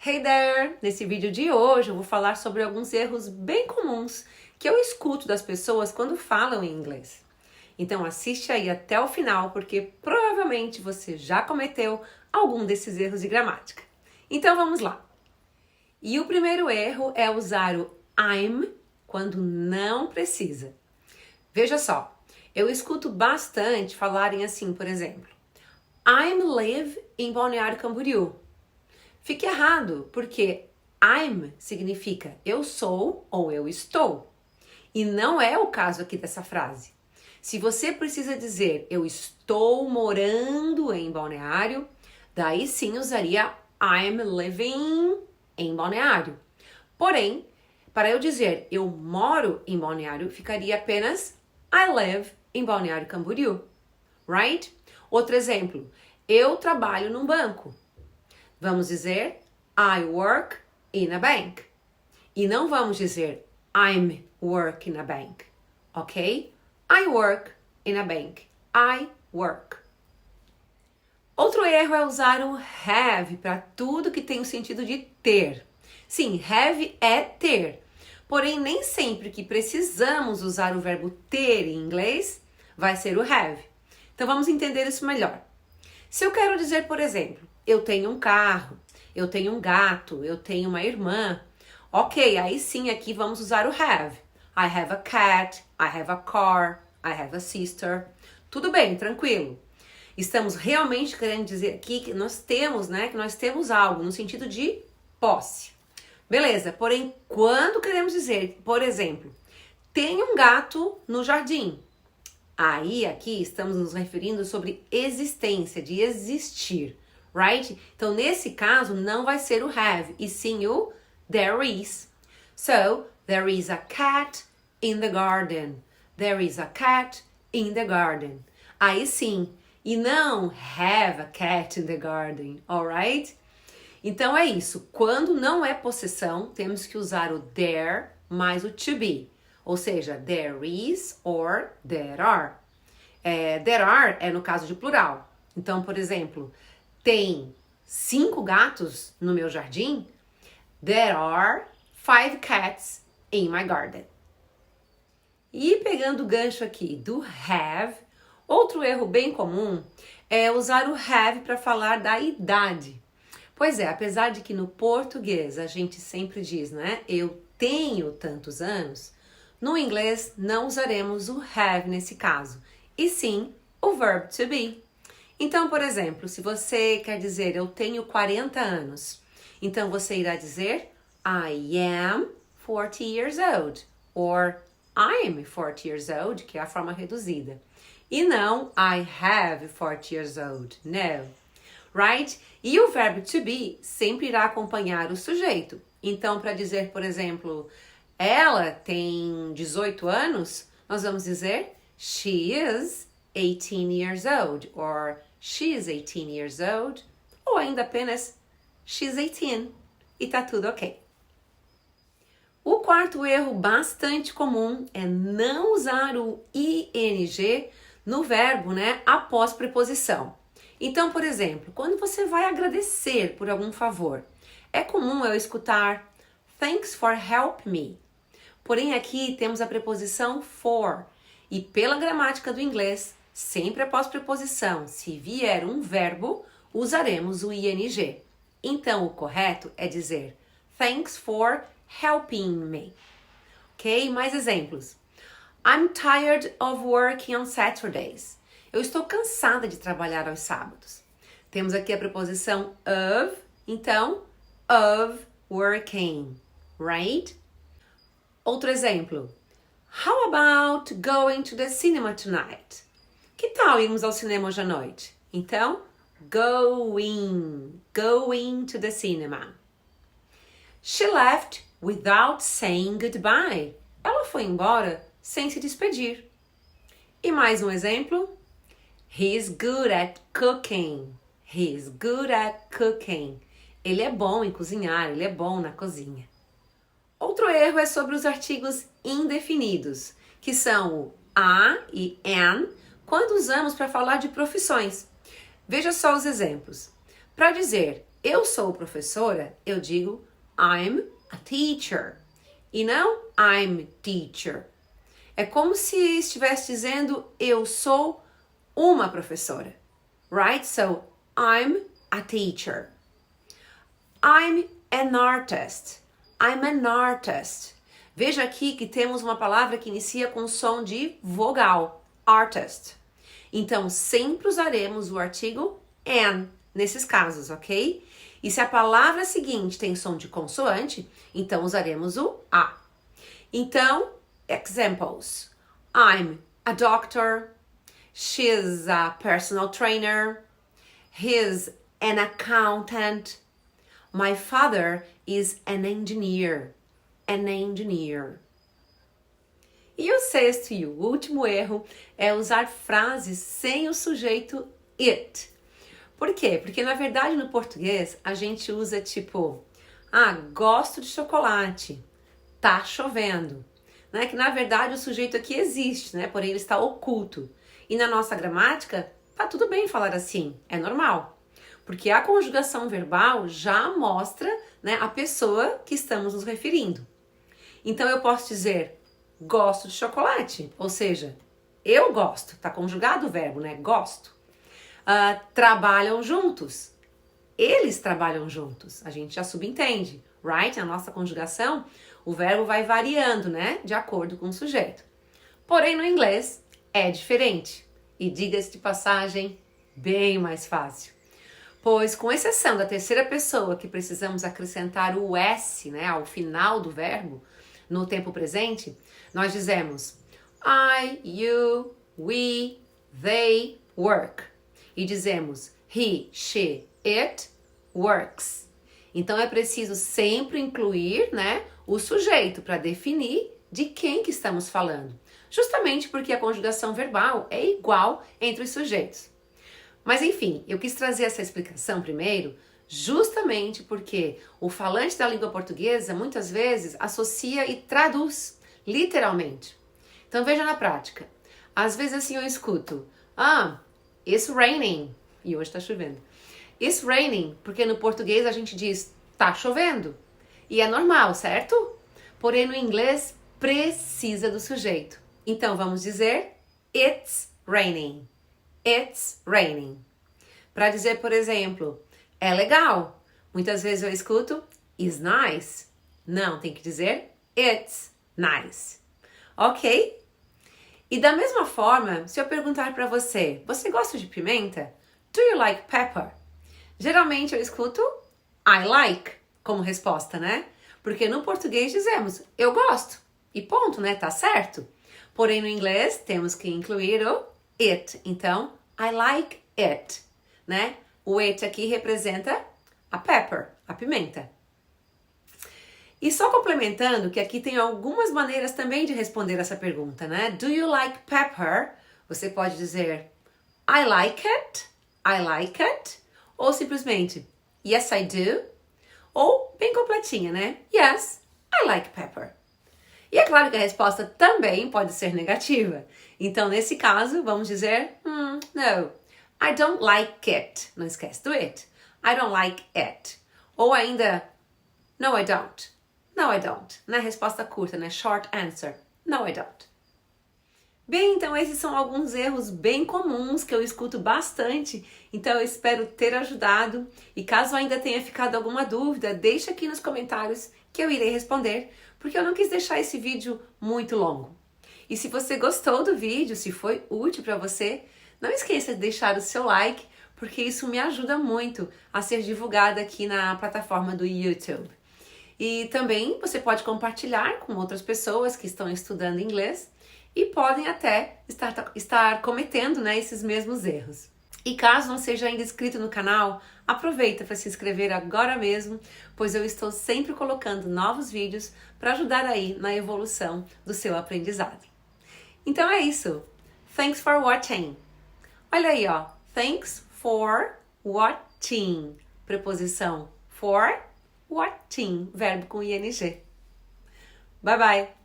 Hey there! Nesse vídeo de hoje eu vou falar sobre alguns erros bem comuns que eu escuto das pessoas quando falam em inglês. Então assiste aí até o final porque provavelmente você já cometeu algum desses erros de gramática. Então vamos lá! E o primeiro erro é usar o I'm quando não precisa. Veja só, eu escuto bastante falarem assim, por exemplo, I'm live em Balneário Camboriú. Fica errado, porque I'm significa eu sou ou eu estou. E não é o caso aqui dessa frase. Se você precisa dizer eu estou morando em Balneário, daí sim usaria I'm living em Balneário. Porém, para eu dizer eu moro em Balneário, ficaria apenas I live em Balneário Camboriú. Right? Outro exemplo, eu trabalho num banco. Vamos dizer I work in a bank. E não vamos dizer I'm work in a bank. Ok? I work in a bank. I work. Outro erro é usar o have para tudo que tem o sentido de ter. Sim, have é ter. Porém, nem sempre que precisamos usar o verbo ter em inglês vai ser o have. Então vamos entender isso melhor. Se eu quero dizer, por exemplo, eu tenho um carro, eu tenho um gato, eu tenho uma irmã. Ok, aí sim aqui vamos usar o have. I have a cat, I have a car, I have a sister. Tudo bem, tranquilo. Estamos realmente querendo dizer aqui que nós temos algo no sentido de posse. Beleza, porém, quando queremos dizer, por exemplo, tem um gato no jardim. Aí, aqui, estamos nos referindo sobre existência, de existir, right? Então, nesse caso, não vai ser o have, e sim o there is. So, there is a cat in the garden. There is a cat in the garden. Aí sim, e não have a cat in the garden, alright? Então, é isso. Quando não é possessão, temos que usar o there mais o to be. Ou seja, there is or there are. There are é no caso de plural. Então, por exemplo, tem 5 gatos no meu jardim. There are 5 cats in my garden. E pegando o gancho aqui do have, outro erro bem comum é usar o have para falar da idade. Pois é, apesar de que no português a gente sempre diz, né? Eu tenho tantos anos. No inglês não usaremos o have nesse caso, e sim o verb to be. Então, por exemplo, se você quer dizer eu tenho 40 anos, então você irá dizer I am 40 years old, or I'm 40 years old, que é a forma reduzida. E não I have 40 years old, no. Right? E o verbo to be sempre irá acompanhar o sujeito. Então, para dizer, por exemplo, ela tem 18 anos, nós vamos dizer she is 18 years old, or she is 18 years old, ou ainda apenas she's 18, e tá tudo ok. O quarto erro bastante comum é não usar o ing no verbo, né, após preposição. Então, por exemplo, quando você vai agradecer por algum favor, é comum eu escutar thanks for help me. Porém, aqui temos a preposição for. E pela gramática do inglês, sempre após preposição, se vier um verbo, usaremos o ing. Então, o correto é dizer thanks for helping me. Ok? Mais exemplos. I'm tired of working on Saturdays. Eu estou cansada de trabalhar aos sábados. Temos aqui a preposição of, então, of working, right? Outro exemplo. How about going to the cinema tonight? Que tal irmos ao cinema hoje à noite? Então, going to the cinema. She left without saying goodbye. Ela foi embora sem se despedir. E mais um exemplo. He's good at cooking. He's good at cooking. Ele é bom em cozinhar, ele é bom na cozinha. Outro erro é sobre os artigos indefinidos, que são o a e an, quando usamos para falar de profissões. Veja só os exemplos. Para dizer eu sou professora, eu digo I'm a teacher e não I'm teacher. É como se estivesse dizendo eu sou uma professora, right? So I'm a teacher. I'm an artist. I'm an artist. Veja aqui que temos uma palavra que inicia com som de vogal, artist. Então, sempre usaremos o artigo an nesses casos, ok? E se a palavra seguinte tem som de consoante, então usaremos o a. Então, examples. I'm a doctor. She's a personal trainer. He's an accountant. My father is an engineer. An engineer. E o sexto e o último erro é usar frases sem o sujeito it. Por quê? Porque na verdade no português a gente usa tipo, gosto de chocolate, tá chovendo. Né? Que na verdade o sujeito aqui existe, né? Porém ele está oculto. E na nossa gramática, tá tudo bem falar assim, é normal. Porque a conjugação verbal já mostra, né, a pessoa que estamos nos referindo. Então eu posso dizer, gosto de chocolate, ou seja, eu gosto, tá conjugado o verbo, né, gosto. Trabalham juntos, eles trabalham juntos, a gente já subentende, right? Na nossa conjugação, o verbo vai variando, né, de acordo com o sujeito. Porém, no inglês é diferente, e diga-se de passagem, bem mais fácil. Pois, com exceção da terceira pessoa que precisamos acrescentar o S, né, ao final do verbo, no tempo presente, nós dizemos I, you, we, they work. E dizemos he, she, it works. Então é preciso sempre incluir, né, o sujeito para definir de quem que estamos falando. Justamente porque a conjugação verbal é igual entre os sujeitos. Mas enfim, eu quis trazer essa explicação primeiro, justamente porque o falante da língua portuguesa muitas vezes associa e traduz literalmente. Então veja na prática. Às vezes assim eu escuto, it's raining, e hoje está chovendo. It's raining, porque no português a gente diz, tá chovendo. E é normal, certo? Porém no inglês precisa do sujeito. Então vamos dizer, it's raining. It's raining. Para dizer, por exemplo, é legal. Muitas vezes eu escuto is nice. Não, tem que dizer it's nice. Ok? E da mesma forma, se eu perguntar para você, você gosta de pimenta? Do you like pepper? Geralmente eu escuto I like como resposta, né? Porque no português dizemos eu gosto. E ponto, né? Tá certo? Porém no inglês temos que incluir o it. Então, I like it, né? O it aqui representa a pepper, a pimenta. E só complementando que aqui tem algumas maneiras também de responder essa pergunta, né? Do you like pepper? Você pode dizer I like it, I like it. Ou simplesmente yes, I do. Ou bem completinha, né? Yes, I like pepper. E é claro que a resposta também pode ser negativa. Então, nesse caso, vamos dizer, no, I don't like it. Não esquece do it. I don't like it. Ou ainda, no, I don't. No, I don't. Na resposta curta, né? Short answer. No, I don't. Bem, então esses são alguns erros bem comuns que eu escuto bastante. Então, eu espero ter ajudado. E caso ainda tenha ficado alguma dúvida, deixa aqui nos comentários que eu irei responder, porque eu não quis deixar esse vídeo muito longo. E se você gostou do vídeo, se foi útil para você, não esqueça de deixar o seu like, porque isso me ajuda muito a ser divulgada aqui na plataforma do YouTube. E também você pode compartilhar com outras pessoas que estão estudando inglês e podem até estar cometendo, né, esses mesmos erros. E caso não seja ainda inscrito no canal, aproveita para se inscrever agora mesmo, pois eu estou sempre colocando novos vídeos para ajudar aí na evolução do seu aprendizado. Então é isso. Thanks for watching. Olha aí, ó. Thanks for watching. Preposição for watching. Verbo com ing. Bye bye.